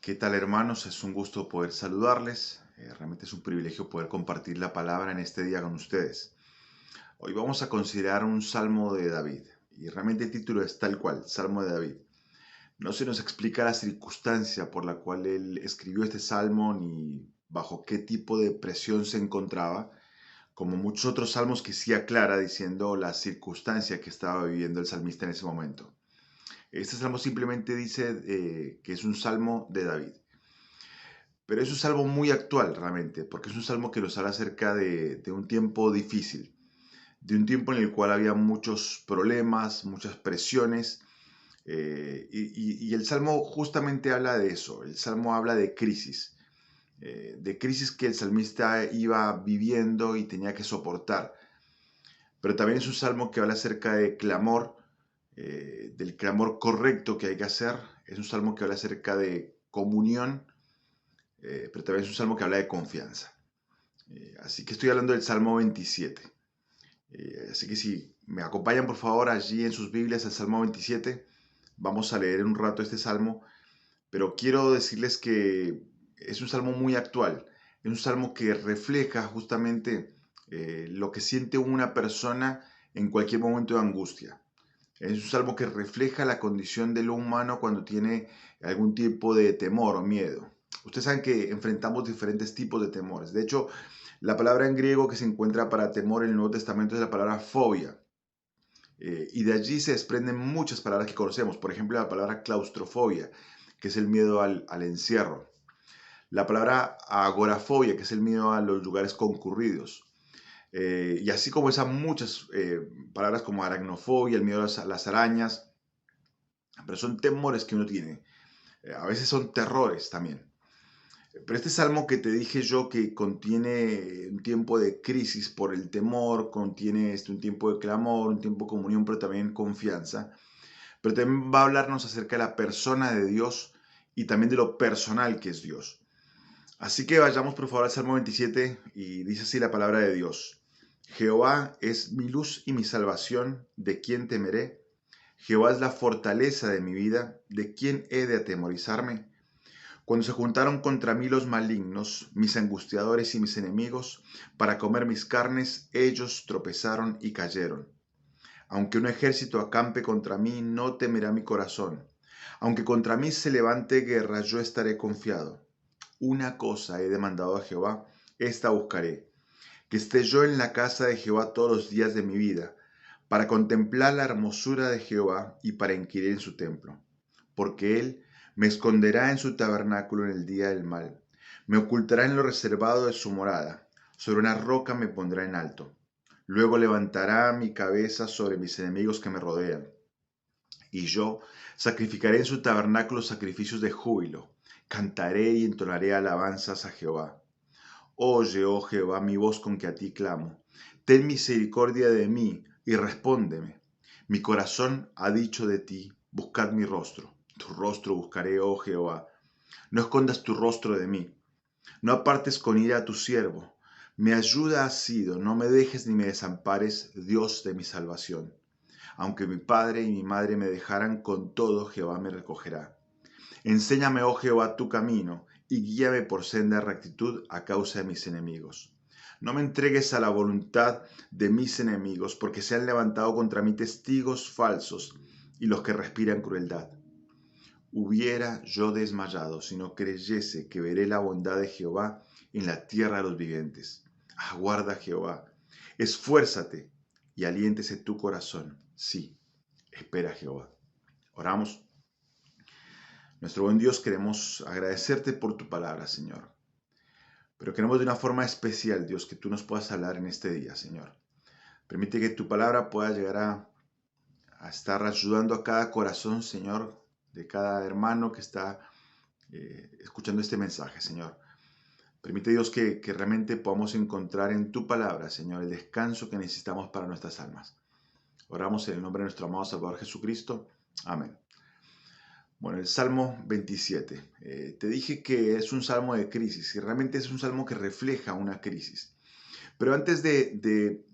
¿Qué tal, hermanos? Es un gusto poder saludarles. Realmente es un privilegio poder compartir la palabra en este día con ustedes. Hoy vamos a considerar un salmo de David. Y realmente el título es tal cual, Salmo de David. No se nos explica la circunstancia por la cual él escribió este salmo ni bajo qué tipo de presión se encontraba, como muchos otros salmos que sí aclara diciendo la circunstancia que estaba viviendo el salmista en ese momento. Este salmo simplemente dice que es un salmo de David. Pero es un salmo muy actual realmente, porque es un salmo que nos habla acerca de un tiempo difícil, de un tiempo en el cual había muchos problemas, muchas presiones, y el salmo justamente habla de eso, el salmo habla de crisis que el salmista iba viviendo y tenía que soportar. Pero también es un salmo que habla acerca de clamor, del clamor correcto que hay que hacer, es un salmo que habla acerca de comunión, pero también es un salmo que habla de confianza. Así que estoy hablando del Salmo 27. Así que si me acompañan por favor allí en sus Biblias al Salmo 27, vamos a leer en un rato este salmo, pero quiero decirles que es un salmo muy actual, es un salmo que refleja justamente lo que siente una persona en cualquier momento de angustia. Es un salmo que refleja la condición de lo humano cuando tiene algún tipo de temor o miedo. Ustedes saben que enfrentamos diferentes tipos de temores. De hecho, la palabra en griego que se encuentra para temor en el Nuevo Testamento es la palabra fobia. Y de allí se desprenden muchas palabras que conocemos. Por ejemplo, la palabra claustrofobia, que es el miedo al encierro. La palabra agorafobia, que es el miedo a los lugares concurridos. Y así como esas muchas palabras como aracnofobia, el miedo a las arañas, pero son temores que uno tiene. A veces son terrores también. Pero este salmo que te dije yo que contiene un tiempo de crisis por el temor, contiene un tiempo de clamor, un tiempo de comunión, pero también confianza. Pero también va a hablarnos acerca de la persona de Dios y también de lo personal que es Dios. Así que vayamos por favor al Salmo 27 y dice así la palabra de Dios. Jehová es mi luz y mi salvación, ¿de quién temeré? Jehová es la fortaleza de mi vida, ¿de quién he de atemorizarme? Cuando se juntaron contra mí los malignos, mis angustiadores y mis enemigos, para comer mis carnes, ellos tropezaron y cayeron. Aunque un ejército acampe contra mí, no temerá mi corazón. Aunque contra mí se levante guerra, yo estaré confiado. Una cosa he demandado a Jehová, esta buscaré, que esté yo en la casa de Jehová todos los días de mi vida, para contemplar la hermosura de Jehová y para inquirir en su templo. Porque él me esconderá en su tabernáculo en el día del mal, me ocultará en lo reservado de su morada, sobre una roca me pondrá en alto. Luego levantará mi cabeza sobre mis enemigos que me rodean, y yo sacrificaré en su tabernáculo sacrificios de júbilo, cantaré y entonaré alabanzas a Jehová. Oye, oh Jehová, mi voz con que a ti clamo. Ten misericordia de mí y respóndeme. Mi corazón ha dicho de ti, buscad mi rostro. Tu rostro buscaré, oh Jehová. No escondas tu rostro de mí. No apartes con ira a tu siervo. Mi ayuda has sido, no me dejes ni me desampares, Dios de mi salvación. Aunque mi padre y mi madre me dejaran, con todo Jehová me recogerá. Enséñame, oh Jehová, tu camino, y guíame por senda de rectitud a causa de mis enemigos. No me entregues a la voluntad de mis enemigos, porque se han levantado contra mí testigos falsos y los que respiran crueldad. Hubiera yo desmayado si no creyese que veré la bondad de Jehová en la tierra de los vivientes. Aguarda Jehová, esfuérzate y aliéntese tu corazón. Sí, espera Jehová. Oramos. Nuestro buen Dios, queremos agradecerte por tu palabra, Señor. Pero queremos de una forma especial, Dios, que tú nos puedas hablar en este día, Señor. Permite que tu palabra pueda llegar a estar ayudando a cada corazón, Señor, de cada hermano que está escuchando este mensaje, Señor. Permite, Dios, que realmente podamos encontrar en tu palabra, Señor, el descanso que necesitamos para nuestras almas. Oramos en el nombre de nuestro amado Salvador Jesucristo. Amén. Bueno, el Salmo 27. Te dije que es un salmo de crisis y realmente es un salmo que refleja una crisis. Pero antes de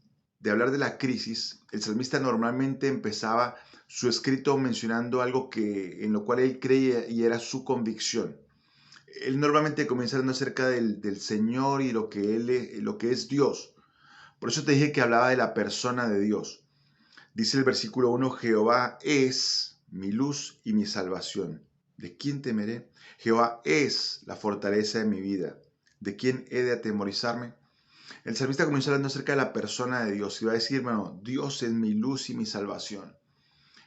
hablar de la crisis, el salmista normalmente empezaba su escrito mencionando algo en lo cual él creía y era su convicción. Él normalmente comienza hablando acerca del Señor y lo que es Dios. Por eso te dije que hablaba de la persona de Dios. Dice el versículo 1, Jehová es mi luz y mi salvación. ¿De quién temeré? Jehová es la fortaleza de mi vida. ¿De quién he de atemorizarme? El salmista comenzó hablando acerca de la persona de Dios y va a decir, bueno, Dios es mi luz y mi salvación.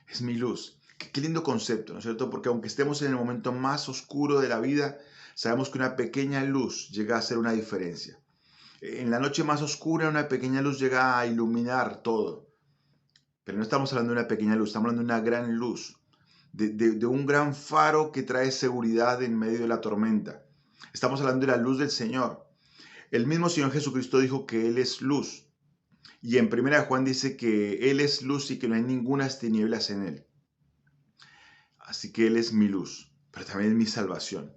Es mi luz. Qué lindo concepto, ¿no es cierto? Porque aunque estemos en el momento más oscuro de la vida, sabemos que una pequeña luz llega a hacer una diferencia. En la noche más oscura, una pequeña luz llega a iluminar todo. Pero no estamos hablando de una pequeña luz, estamos hablando de una gran luz, de un gran faro que trae seguridad en medio de la tormenta. Estamos hablando de la luz del Señor. El mismo Señor Jesucristo dijo que Él es luz. Y en 1 Juan dice que Él es luz y que no hay ninguna tinieblas en Él. Así que Él es mi luz, pero también es mi salvación.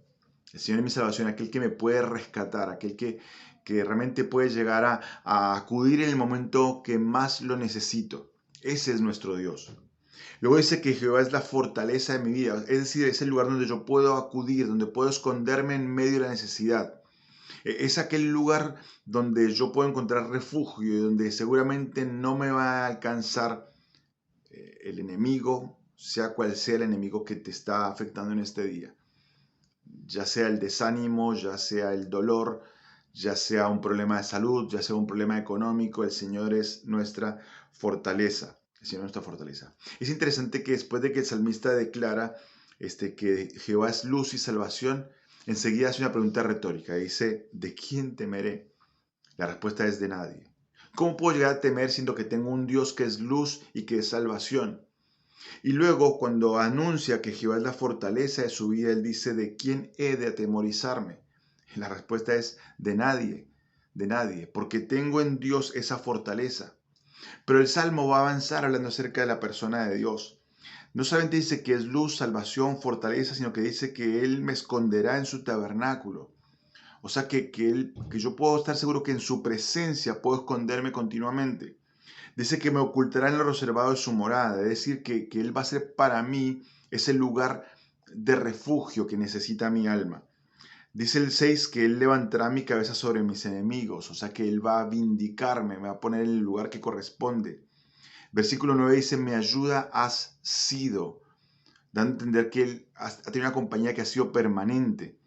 El Señor es mi salvación, aquel que me puede rescatar, aquel que realmente puede llegar a acudir en el momento que más lo necesito. Ese es nuestro Dios. Luego dice que Jehová es la fortaleza de mi vida, es decir, es el lugar donde yo puedo acudir, donde puedo esconderme en medio de la necesidad. Es aquel lugar donde yo puedo encontrar refugio y donde seguramente no me va a alcanzar el enemigo, sea cual sea el enemigo que te está afectando en este día. Ya sea el desánimo, ya sea el dolor, ya sea un problema de salud, ya sea un problema económico, el Señor es nuestra fortaleza. El Señor es nuestra fortaleza. Es interesante que después de que el salmista declara que Jehová es luz y salvación, enseguida hace una pregunta retórica. Dice, ¿de quién temeré? La respuesta es de nadie. ¿Cómo puedo llegar a temer siendo que tengo un Dios que es luz y que es salvación? Y luego, cuando anuncia que Jehová es la fortaleza de su vida, él dice, ¿de quién he de atemorizarme? Y la respuesta es, de nadie, porque tengo en Dios esa fortaleza. Pero el Salmo va a avanzar hablando acerca de la persona de Dios. No solamente dice que es luz, salvación, fortaleza, sino que dice que Él me esconderá en su tabernáculo. O sea, que yo puedo estar seguro que en su presencia puedo esconderme continuamente. Dice que me ocultará en lo reservado de su morada, es decir, que Él va a ser para mí ese lugar de refugio que necesita mi alma. Dice el 6 que Él levantará mi cabeza sobre mis enemigos, o sea que Él va a vindicarme, me va a poner en el lugar que corresponde. Versículo 9 dice, mi ayuda has sido, dando a entender que Él ha tenido una compañía que ha sido permanente.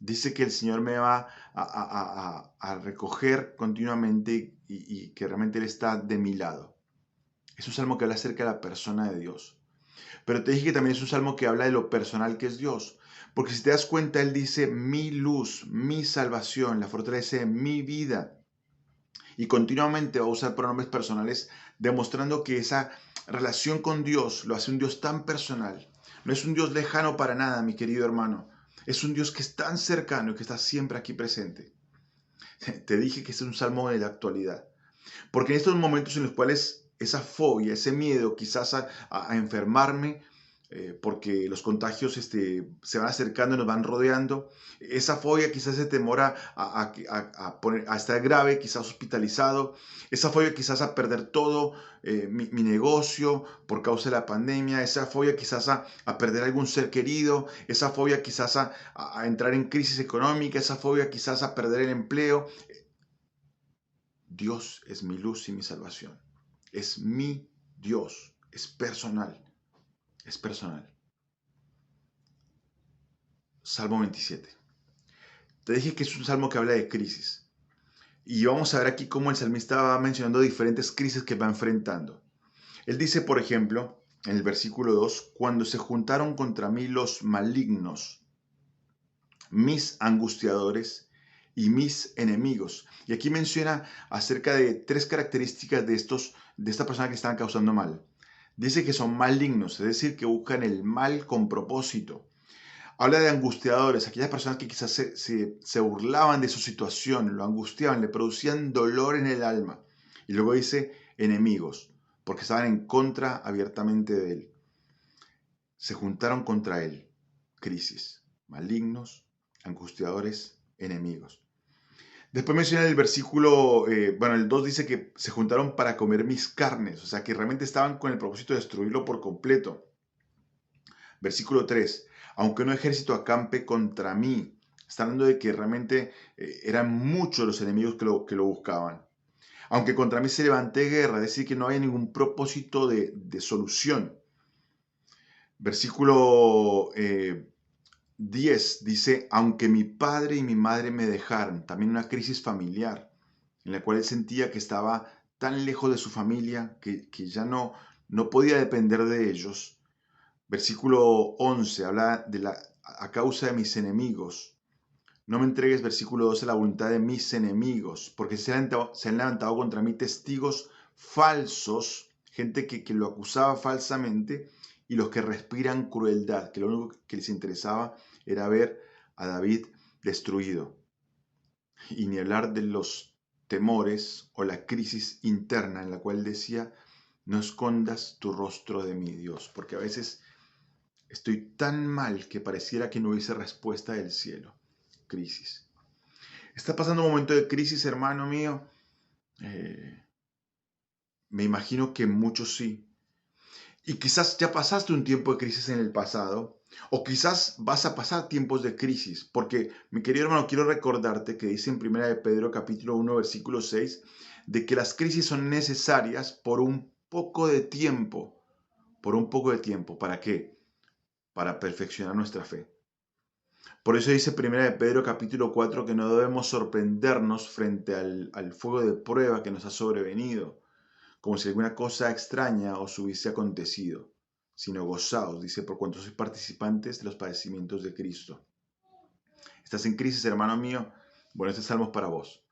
Dice que el Señor me va a recoger continuamente y que realmente Él está de mi lado. Es un salmo que habla acerca de la persona de Dios. Pero te dije que también es un salmo que habla de lo personal que es Dios. Porque si te das cuenta, Él dice, mi luz, mi salvación, la fortaleza de mi vida. Y continuamente va a usar pronombres personales, demostrando que esa relación con Dios lo hace un Dios tan personal. No es un Dios lejano para nada, mi querido hermano. Es un Dios que es tan cercano y que está siempre aquí presente. Te dije que es un salmo de la actualidad. Porque en estos momentos en los cuales esa fobia, ese miedo quizás a enfermarme, porque los contagios se van acercando y nos van rodeando, esa fobia, quizás ese temor a estar grave, quizás hospitalizado, esa fobia quizás a perder todo, mi negocio por causa de la pandemia, esa fobia quizás a perder algún ser querido, esa fobia quizás a entrar en crisis económica, esa fobia quizás a perder el empleo. Dios es mi luz y mi salvación. Es mi Dios. Es personal. Es personal. Salmo 27. Te dije que es un salmo que habla de crisis. Y vamos a ver aquí cómo el salmista va mencionando diferentes crisis que va enfrentando. Él dice, por ejemplo, en el versículo 2, cuando se juntaron contra mí los malignos, mis angustiadores y mis enemigos. Y aquí menciona acerca de tres características de esta persona que estaban causando mal. Dice que son malignos, es decir, que buscan el mal con propósito. Habla de angustiadores, aquellas personas que quizás se burlaban de su situación, lo angustiaban, le producían dolor en el alma. Y luego dice enemigos, porque estaban en contra abiertamente de él. Se juntaron contra él. Crisis. Malignos, angustiadores, enemigos. Después menciona el versículo, el 2 dice que se juntaron para comer mis carnes, o sea que realmente estaban con el propósito de destruirlo por completo. Versículo 3, aunque un ejército acampe contra mí, Está hablando de que realmente eran muchos los enemigos que lo buscaban. Aunque contra mí se levanté guerra, es decir, que no había ningún propósito de solución. Versículo 10 dice, aunque mi padre y mi madre me dejaron, también una crisis familiar, en la cual él sentía que estaba tan lejos de su familia que ya no podía depender de ellos. Versículo 11 habla a causa de mis enemigos. No me entregues, versículo 12, la voluntad de mis enemigos, porque se han levantado contra mí testigos falsos, gente que lo acusaba falsamente, y los que respiran crueldad, que lo único que les interesaba era ver a David destruido. Y ni hablar de los temores o la crisis interna en la cual decía, no escondas tu rostro de mí, Dios, porque a veces estoy tan mal que pareciera que no hubiese respuesta del cielo. Crisis. ¿Está pasando un momento de crisis, hermano mío? Me imagino que muchos sí. Y quizás ya pasaste un tiempo de crisis en el pasado, o quizás vas a pasar tiempos de crisis, porque, mi querido hermano, quiero recordarte que dice en 1 de Pedro capítulo 1, versículo 6, de que las crisis son necesarias por un poco de tiempo. ¿Por un poco de tiempo? ¿Para qué? Para perfeccionar nuestra fe. Por eso dice 1 de Pedro capítulo 4 que no debemos sorprendernos frente al fuego de prueba que nos ha sobrevenido, como si alguna cosa extraña os hubiese acontecido, sino gozaos, dice, por cuanto sois participantes de los padecimientos de Cristo. ¿Estás en crisis, hermano mío? Bueno, este salmo es para vos.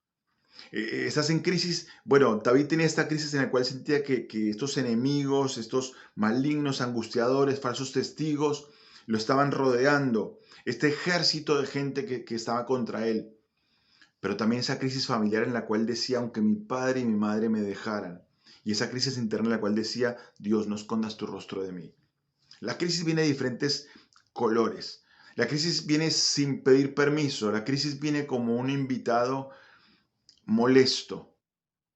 ¿Estás en crisis? Bueno, David tenía esta crisis en la cual sentía que estos enemigos, estos malignos, angustiadores, falsos testigos, lo estaban rodeando. Este ejército de gente que estaba contra él. Pero también esa crisis familiar en la cual decía, aunque mi padre y mi madre me dejaran. Y esa crisis interna en la cual decía, Dios, no escondas tu rostro de mí. La crisis viene de diferentes colores. La crisis viene sin pedir permiso. La crisis viene como un invitado molesto.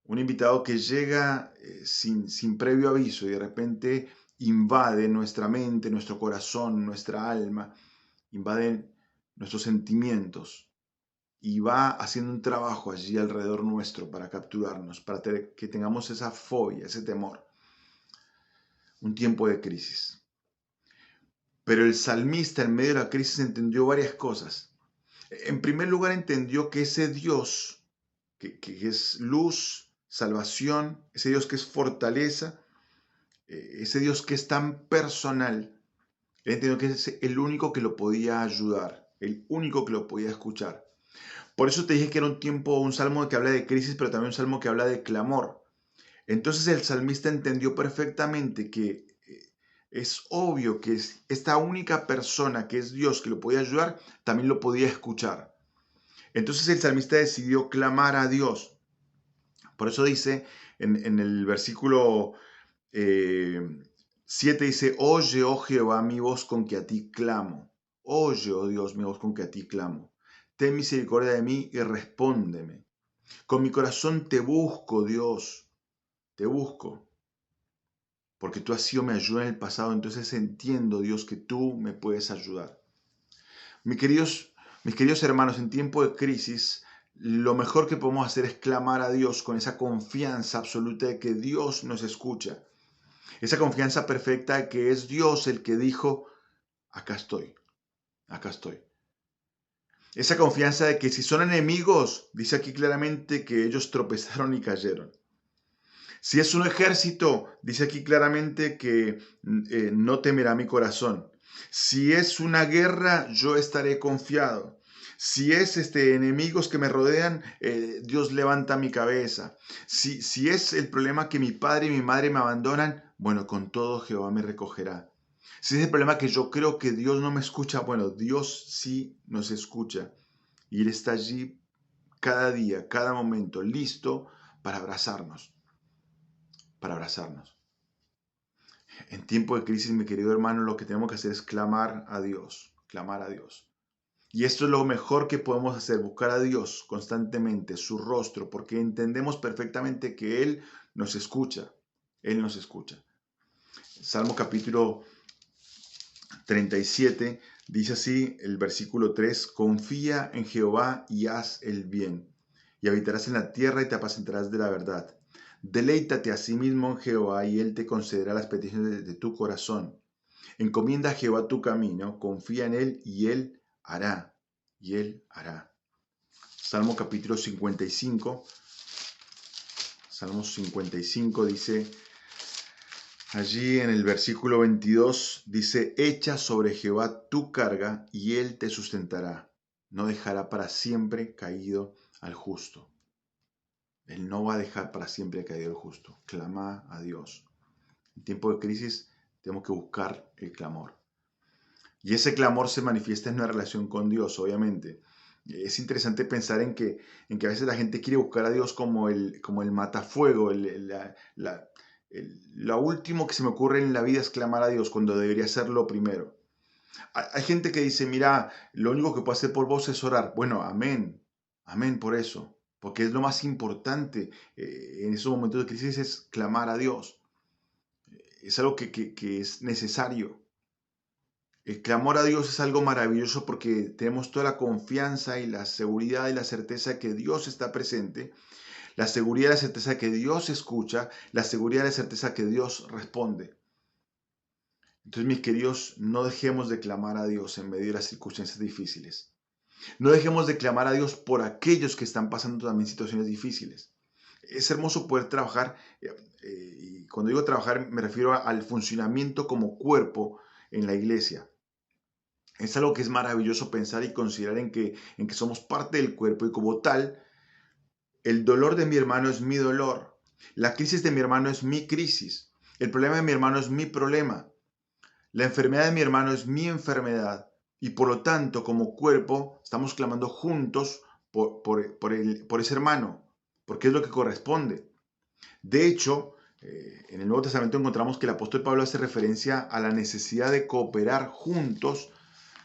Un invitado que llega sin previo aviso y de repente invade nuestra mente, nuestro corazón, nuestra alma, invade nuestros sentimientos y va haciendo un trabajo allí alrededor nuestro para capturarnos, para que tengamos esa fobia, ese temor. Un tiempo de crisis. Pero el salmista en medio de la crisis entendió varias cosas. En primer lugar entendió que ese Dios, que es luz, salvación, ese Dios que es fortaleza, ese Dios que es tan personal, él entendió que es el único que lo podía ayudar, el único que lo podía escuchar. Por eso te dije que era un tiempo, un salmo que habla de crisis, pero también un salmo que habla de clamor. Entonces el salmista entendió perfectamente que es obvio que esta única persona que es Dios que lo podía ayudar, también lo podía escuchar. Entonces el salmista decidió clamar a Dios. Por eso dice en el versículo 7, dice, oye, oh Jehová, mi voz con que a ti clamo. Oye, oh Dios, mi voz con que a ti clamo. Ten misericordia de mí y respóndeme. Con mi corazón te busco, Dios, te busco. Porque tú has sido mi ayuda en el pasado, entonces entiendo, Dios, que tú me puedes ayudar. Mis queridos hermanos, en tiempo de crisis, lo mejor que podemos hacer es clamar a Dios con esa confianza absoluta de que Dios nos escucha. Esa confianza perfecta de que es Dios el que dijo, acá estoy, acá estoy. Esa confianza de que si son enemigos, dice aquí claramente que ellos tropezaron y cayeron. Si es un ejército, dice aquí claramente que no temerá mi corazón. Si es una guerra, yo estaré confiado. Si es enemigos que me rodean, Dios levanta mi cabeza. Si es el problema que mi padre y mi madre me abandonan, bueno, con todo Jehová me recogerá. Si es el problema que yo creo que Dios no me escucha, bueno, Dios sí nos escucha. Y Él está allí cada día, cada momento, listo para abrazarnos. Para abrazarnos. En tiempo de crisis, mi querido hermano, lo que tenemos que hacer es clamar a Dios, clamar a Dios. Y esto es lo mejor que podemos hacer, buscar a Dios constantemente, su rostro, porque entendemos perfectamente que Él nos escucha. Él nos escucha. Salmo capítulo 37 Dice así el versículo 3: confía en Jehová y haz el bien, y habitarás en la tierra y te apacentarás de la verdad. Deleítate a sí mismo en Jehová y él te concederá las peticiones de tu corazón. Encomienda a Jehová tu camino, confía en él y él hará, y él hará. Salmo capítulo 55. Salmo 55 dice, allí en el versículo 22, dice, echa sobre Jehová tu carga y él te sustentará. No dejará para siempre caído al justo. Él no va a dejar para siempre caído al justo. Clama a Dios. En tiempo de crisis tenemos que buscar el clamor. Y ese clamor se manifiesta en una relación con Dios, obviamente. Es interesante pensar en que a veces la gente quiere buscar a Dios como el matafuego. Lo último que se me ocurre en la vida es clamar a Dios cuando debería ser lo primero. Hay gente que dice, mira, lo único que puedo hacer por vos es orar. Bueno, amén. Amén por eso. Porque es lo más importante en esos momentos de crisis es clamar a Dios. Es algo que es necesario. El clamor a Dios es algo maravilloso porque tenemos toda la confianza y la seguridad y la certeza de que Dios está presente, la seguridad y la certeza de que Dios escucha, la seguridad y la certeza de que Dios responde. Entonces, mis queridos, no dejemos de clamar a Dios en medio de las circunstancias difíciles. No dejemos de clamar a Dios por aquellos que están pasando también situaciones difíciles. Es hermoso poder trabajar, y cuando digo trabajar me refiero al funcionamiento como cuerpo en la iglesia. Es algo que es maravilloso pensar y considerar en que somos parte del cuerpo y como tal, el dolor de mi hermano es mi dolor. La crisis de mi hermano es mi crisis. El problema de mi hermano es mi problema. La enfermedad de mi hermano es mi enfermedad. Y por lo tanto, como cuerpo, estamos clamando juntos por ese hermano, porque es lo que corresponde. De hecho, en el Nuevo Testamento encontramos que el apóstol Pablo hace referencia a la necesidad de cooperar juntos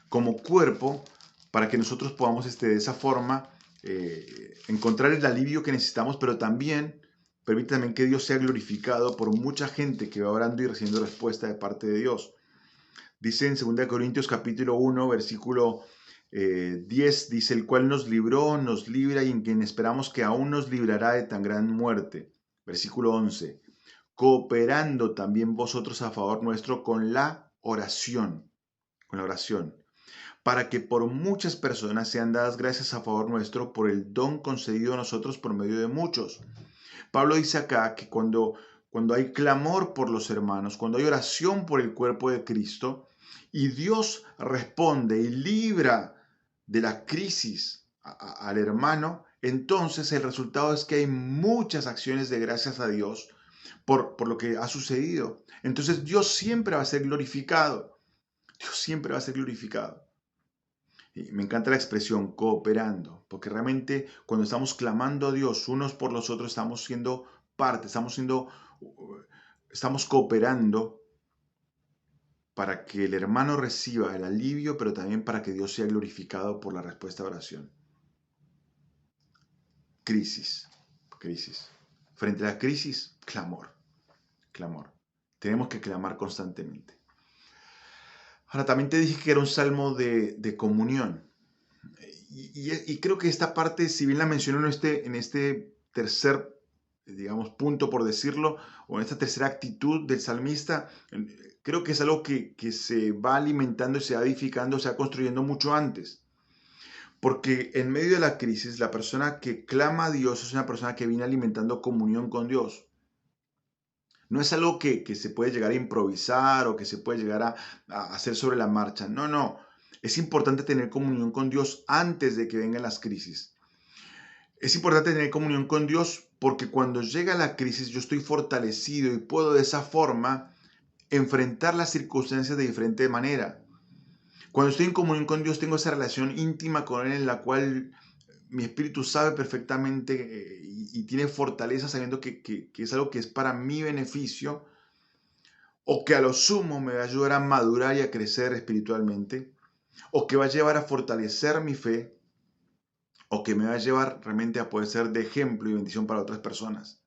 como cuerpo para que nosotros podamos de esa forma encontrar el alivio que necesitamos, pero también permite también que Dios sea glorificado por mucha gente que va orando y recibiendo respuesta de parte de Dios. Dice en 2 Corintios capítulo 1, versículo 10, dice, el cual nos libró, nos libra y en quien esperamos que aún nos librará de tan gran muerte. Versículo 11, cooperando también vosotros a favor nuestro con la oración, para que por muchas personas sean dadas gracias a favor nuestro por el don concedido a nosotros por medio de muchos. Pablo dice acá que cuando hay clamor por los hermanos, cuando hay oración por el cuerpo de Cristo, y Dios responde y libra de la crisis al hermano, entonces el resultado es que hay muchas acciones de gracias a Dios por lo que ha sucedido. Entonces Dios siempre va a ser glorificado. Dios siempre va a ser glorificado. Y me encanta la expresión cooperando, porque realmente cuando estamos clamando a Dios unos por los otros, estamos siendo parte, estamos cooperando para que el hermano reciba el alivio, pero también para que Dios sea glorificado por la respuesta a oración. Crisis, crisis. Frente a la crisis, clamor, clamor. Tenemos que clamar constantemente. Ahora, también te dije que era un salmo de comunión. Y creo que esta parte, si bien la menciono en este tercer, digamos, punto, por decirlo, o en esta tercera actitud del salmista, creo que es algo que se va alimentando, se va edificando, se va construyendo mucho antes. Porque en medio de la crisis, la persona que clama a Dios es una persona que viene alimentando comunión con Dios. No es algo que se puede llegar a improvisar o que se puede llegar a hacer sobre la marcha. No, no. Es importante tener comunión con Dios antes de que vengan las crisis. Es importante tener comunión con Dios porque cuando llega la crisis yo estoy fortalecido y puedo de esa forma enfrentar las circunstancias de diferente manera. Cuando estoy en comunión con Dios tengo esa relación íntima con Él en la cual mi espíritu sabe perfectamente y tiene fortaleza sabiendo que es algo que es para mi beneficio o que a lo sumo me va a ayudar a madurar y a crecer espiritualmente o que va a llevar a fortalecer mi fe o que me va a llevar realmente a poder ser de ejemplo y bendición para otras personas.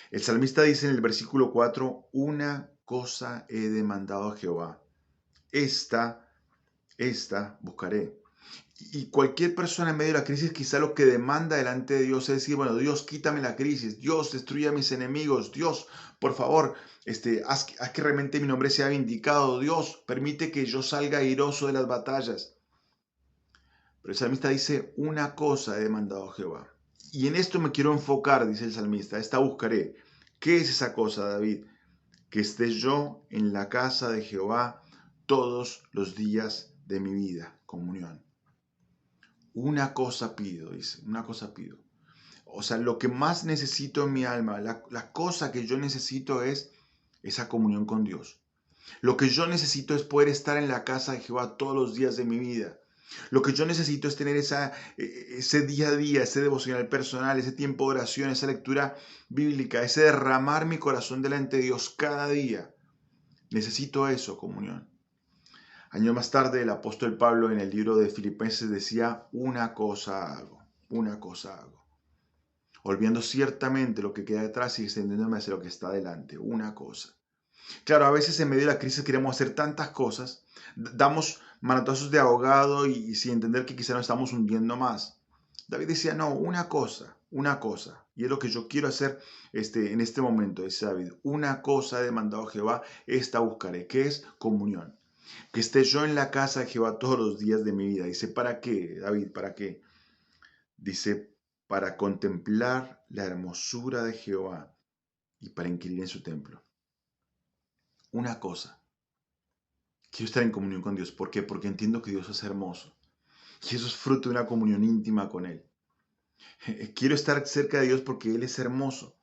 El salmista dice en el versículo 4, una cosa he demandado a Jehová. Esta esta buscaré. Y cualquier persona en medio de la crisis quizá lo que demanda delante de Dios es decir, bueno, Dios, quítame la crisis, Dios, destruye a mis enemigos, Dios, por favor, haz que realmente mi nombre sea vindicado, Dios, permite que yo salga airoso de las batallas. Pero el salmista dice, una cosa he demandado a Jehová. Y en esto me quiero enfocar, dice el salmista, esta buscaré. ¿Qué es esa cosa, David? Que esté yo en la casa de Jehová todos los días de mi vida, comunión. Una cosa pido, dice, una cosa pido. O sea, lo que más necesito en mi alma, la cosa que yo necesito es esa comunión con Dios. Lo que yo necesito es poder estar en la casa de Jehová todos los días de mi vida. Lo que yo necesito es tener ese día a día, ese devocional personal, ese tiempo de oración, esa lectura bíblica, ese derramar mi corazón delante de Dios cada día. Necesito eso, comunión. Años más tarde, el apóstol Pablo en el libro de Filipenses decía, una cosa hago, una cosa hago. Olvidando ciertamente lo que queda detrás y extendiéndome hacia lo que está delante, una cosa. Claro, a veces en medio de la crisis queremos hacer tantas cosas, damos manotazos de ahogado y sin entender que quizá nos estamos hundiendo más. David decía, no, una cosa. Y es lo que yo quiero hacer en este momento, dice David. Una cosa he demandado a Jehová, esta buscaré, que es comunión. Que esté yo en la casa de Jehová todos los días de mi vida. Dice, ¿para qué, David? ¿Para qué? Dice, para contemplar la hermosura de Jehová y para inquirir en su templo. Una cosa. Quiero estar en comunión con Dios. ¿Por qué? Porque entiendo que Dios es hermoso. Y eso es fruto de una comunión íntima con Él. Quiero estar cerca de Dios porque Él es hermoso.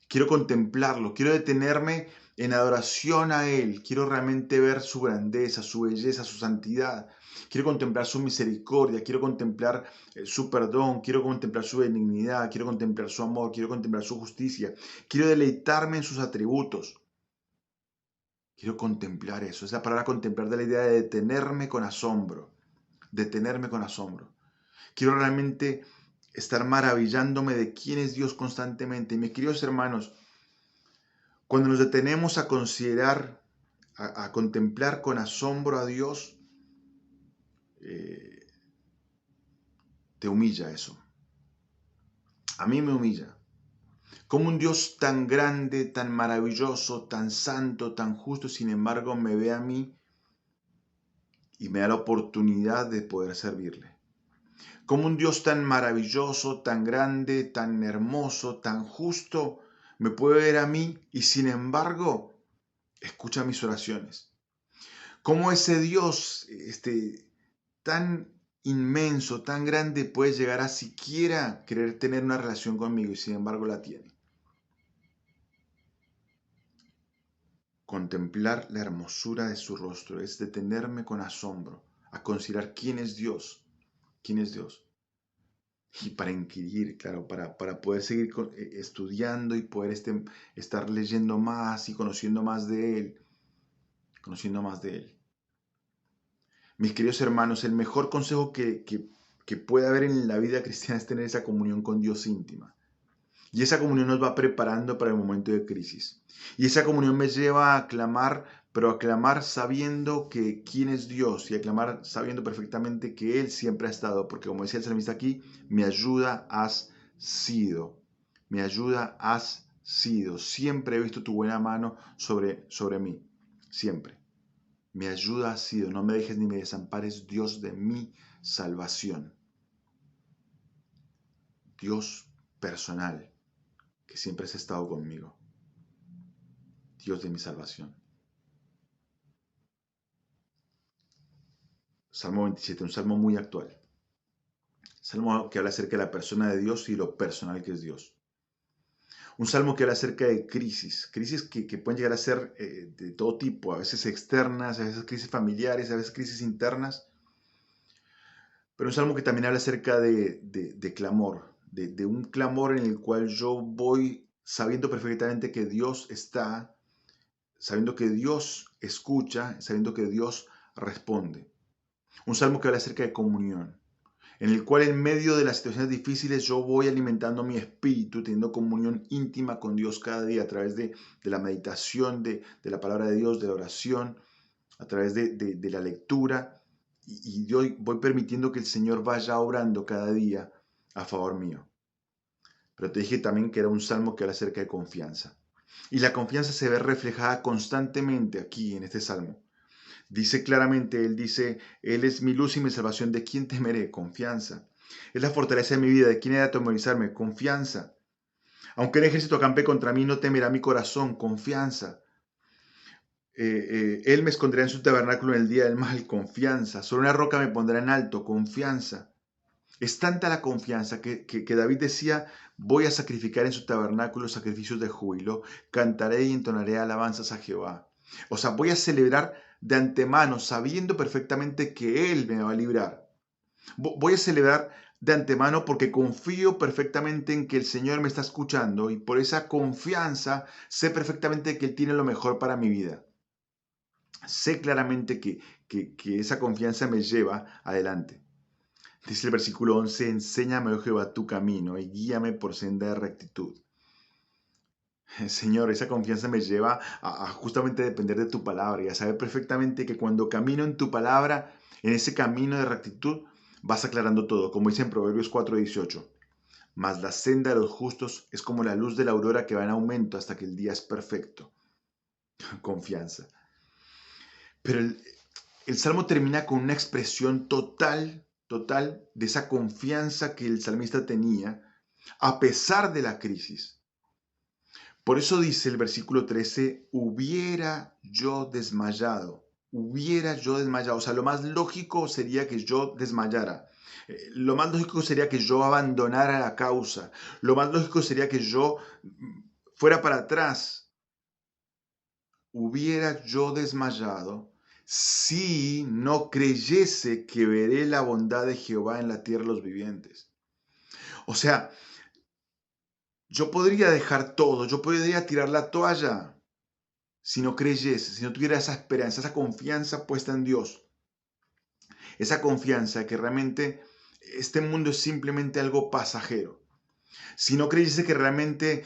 Quiero contemplarlo. Quiero detenerme en adoración a Él. Quiero realmente ver su grandeza, su belleza, su santidad. Quiero contemplar su misericordia. Quiero contemplar su perdón. Quiero contemplar su benignidad. Quiero contemplar su amor. Quiero contemplar su justicia. Quiero deleitarme en sus atributos. Quiero contemplar eso. Esa palabra contemplar de la idea de detenerme con asombro. Detenerme con asombro. Quiero realmente estar maravillándome de quién es Dios constantemente. Y mis queridos hermanos, cuando nos detenemos a considerar, a contemplar con asombro a Dios, eh, te humilla eso. A mí me humilla. Como un Dios tan grande, tan maravilloso, tan santo, tan justo, sin embargo, me ve a mí y me da la oportunidad de poder servirle. Como un Dios tan maravilloso, tan grande, tan hermoso, tan justo, me puede ver a mí y sin embargo escucha mis oraciones. Como ese Dios tan inmenso, tan grande, puede llegar a siquiera querer tener una relación conmigo y sin embargo la tiene. Contemplar la hermosura de su rostro es detenerme con asombro a considerar quién es Dios. ¿Quién es Dios? Y para inquirir, claro, para poder seguir estudiando y poder estar leyendo más y conociendo más de Él, conociendo más de Él. Mis queridos hermanos, el mejor consejo que puede haber en la vida cristiana es tener esa comunión con Dios íntima. Y esa comunión nos va preparando para el momento de crisis. Y esa comunión me lleva a clamar, pero a clamar sabiendo que quién es Dios y a clamar sabiendo perfectamente que Él siempre ha estado. Porque como decía el salmista aquí, mi ayuda has sido. Mi ayuda has sido. Siempre he visto tu buena mano sobre mí. Siempre. Mi ayuda has sido. No me dejes ni me desampares, Dios de mi salvación. Dios personal, que siempre has estado conmigo. Dios de mi salvación. Salmo 27, un salmo muy actual. Salmo que habla acerca de la persona de Dios y lo personal que es Dios. Un salmo que habla acerca de crisis que pueden llegar a ser de todo tipo, a veces externas, a veces crisis familiares, a veces crisis internas. Pero un salmo que también habla acerca de clamor, de un clamor en el cual yo voy sabiendo perfectamente que Dios está, sabiendo que Dios escucha, sabiendo que Dios responde. Un salmo que habla acerca de comunión, en el cual en medio de las situaciones difíciles yo voy alimentando mi espíritu, teniendo comunión íntima con Dios cada día a través de la meditación, de la palabra de Dios, de la oración, a través de la lectura. y yo voy permitiendo que el Señor vaya obrando cada día a favor mío. Pero te dije también que era un salmo que habla acerca de confianza. Y la confianza se ve reflejada constantemente aquí en este salmo. Dice claramente, él dice, Él es mi luz y mi salvación, ¿de quién temeré? Confianza. Es la fortaleza de mi vida, ¿de quién he de atemorizarme? Confianza. Aunque el ejército campe contra mí, no temerá mi corazón, confianza. Él me esconderá en su tabernáculo en el día del mal, confianza. Sobre una roca me pondrá en alto, confianza. Es tanta la confianza que David decía, voy a sacrificar en su tabernáculo sacrificios de júbilo, cantaré y entonaré alabanzas a Jehová. O sea, voy a celebrar de antemano, sabiendo perfectamente que Él me va a librar. Voy a celebrar de antemano porque confío perfectamente en que el Señor me está escuchando y por esa confianza sé perfectamente que Él tiene lo mejor para mi vida. Sé claramente que esa confianza me lleva adelante. Dice el versículo 11, enséñame, oh Jehová, tu camino y guíame por senda de rectitud. Señor, esa confianza me lleva a justamente depender de tu palabra y a saber perfectamente que cuando camino en tu palabra, en ese camino de rectitud, vas aclarando todo, como dice en Proverbios 4:18. Mas la senda de los justos es como la luz de la aurora que va en aumento hasta que el día es perfecto. Confianza. Pero el Salmo termina con una expresión total de esa confianza que el salmista tenía a pesar de la crisis. Por eso dice el versículo 13, hubiera yo desmayado. O sea, lo más lógico sería que yo desmayara. Lo más lógico sería que yo abandonara la causa. Lo más lógico sería que yo fuera para atrás. Hubiera yo desmayado si no creyese que veré la bondad de Jehová en la tierra de los vivientes. O sea, yo podría dejar todo, yo podría tirar la toalla si no creyese, si no tuviera esa esperanza, esa confianza puesta en Dios. Esa confianza que realmente este mundo es simplemente algo pasajero. Si no creyese que realmente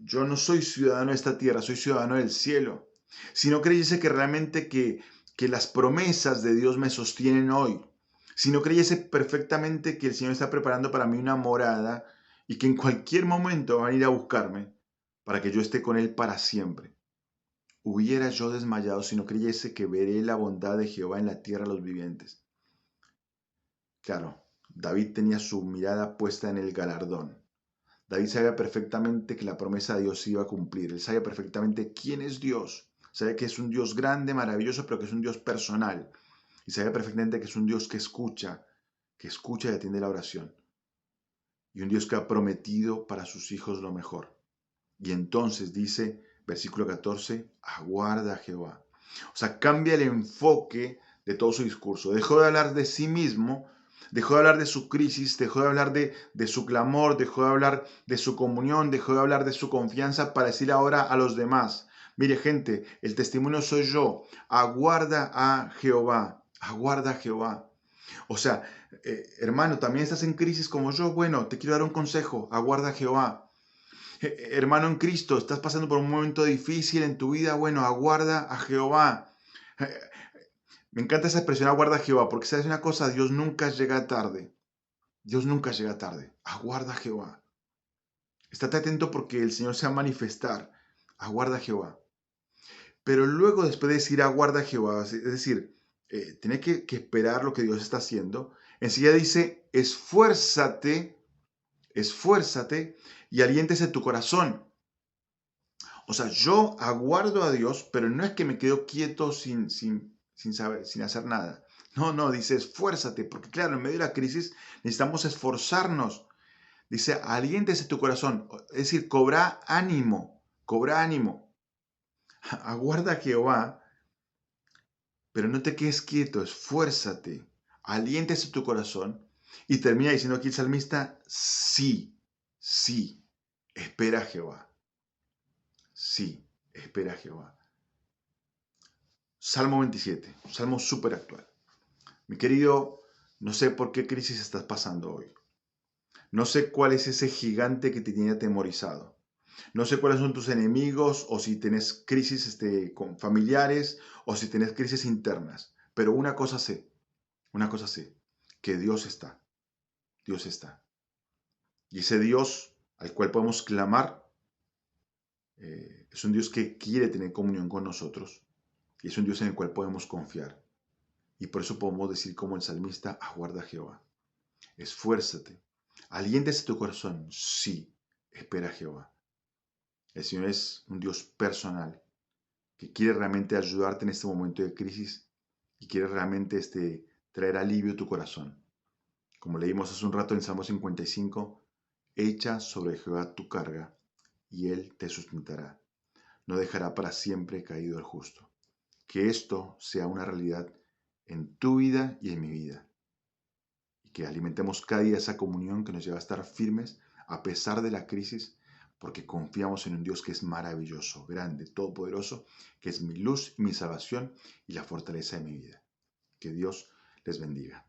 yo no soy ciudadano de esta tierra, soy ciudadano del cielo. Si no creyese que realmente que las promesas de Dios me sostienen hoy. Si no creyese perfectamente que el Señor está preparando para mí una morada y que en cualquier momento van a ir a buscarme para que yo esté con Él para siempre. Hubiera yo desmayado si no creyese que veré la bondad de Jehová en la tierra de los vivientes. Claro, David tenía su mirada puesta en el galardón. David sabía perfectamente que la promesa de Dios se iba a cumplir. Él sabía perfectamente quién es Dios. Sabía que es un Dios grande, maravilloso, pero que es un Dios personal. Y sabía perfectamente que es un Dios que escucha y atiende la oración. Y un Dios que ha prometido para sus hijos lo mejor. Y entonces dice, versículo 14, aguarda a Jehová. O sea, cambia el enfoque de todo su discurso. Dejó de hablar de sí mismo, dejó de hablar de su crisis, dejó de hablar de su clamor, dejó de hablar de su comunión, dejó de hablar de su confianza para decir ahora a los demás, mire gente, el testimonio soy yo, aguarda a Jehová, aguarda a Jehová. O sea, hermano, también estás en crisis como yo, bueno, te quiero dar un consejo, aguarda a Jehová. Hermano en Cristo, estás pasando por un momento difícil en tu vida, bueno, aguarda a Jehová. Me encanta esa expresión, aguarda a Jehová, porque sabes una cosa, Dios nunca llega tarde. Dios nunca llega tarde. Aguarda a Jehová. Estate atento porque el Señor se va a manifestar. Aguarda a Jehová. Pero luego, después de decir aguarda a Jehová, es decir, tienes que esperar lo que Dios está haciendo, enseguida dice, esfuérzate y aliéntese tu corazón. O sea, yo aguardo a Dios, pero no es que me quedo quieto sin saber, sin hacer nada. No, dice esfuérzate, porque claro, en medio de la crisis necesitamos esforzarnos. Dice, aliéntese tu corazón, es decir, cobra ánimo, aguarda a Jehová, pero no te quedes quieto, esfuérzate, aliéntese tu corazón. Y termina diciendo aquí el salmista, sí, espera a Jehová. Sí, espera a Jehová. Salmo 27, un salmo súper actual. Mi querido, no sé por qué crisis estás pasando hoy. No sé cuál es ese gigante que te tiene atemorizado. No sé cuáles son tus enemigos o si tenés crisis con familiares o si tenés crisis internas. Pero una cosa sé, Una cosa sí, que Dios está, Dios está. Y ese Dios al cual podemos clamar es un Dios que quiere tener comunión con nosotros y es un Dios en el cual podemos confiar. Y por eso podemos decir como el salmista, aguarda a Jehová, esfuérzate, aliéntese tu corazón, sí, espera a Jehová. El Señor es un Dios personal que quiere realmente ayudarte en este momento de crisis y quiere realmente traer alivio a tu corazón. Como leímos hace un rato en Salmo 55, echa sobre Jehová tu carga y Él te sustentará. No dejará para siempre caído el justo. Que esto sea una realidad en tu vida y en mi vida. Y que alimentemos cada día esa comunión que nos lleva a estar firmes a pesar de la crisis, porque confiamos en un Dios que es maravilloso, grande, todopoderoso, que es mi luz y mi salvación y la fortaleza de mi vida. Que Dios les bendiga.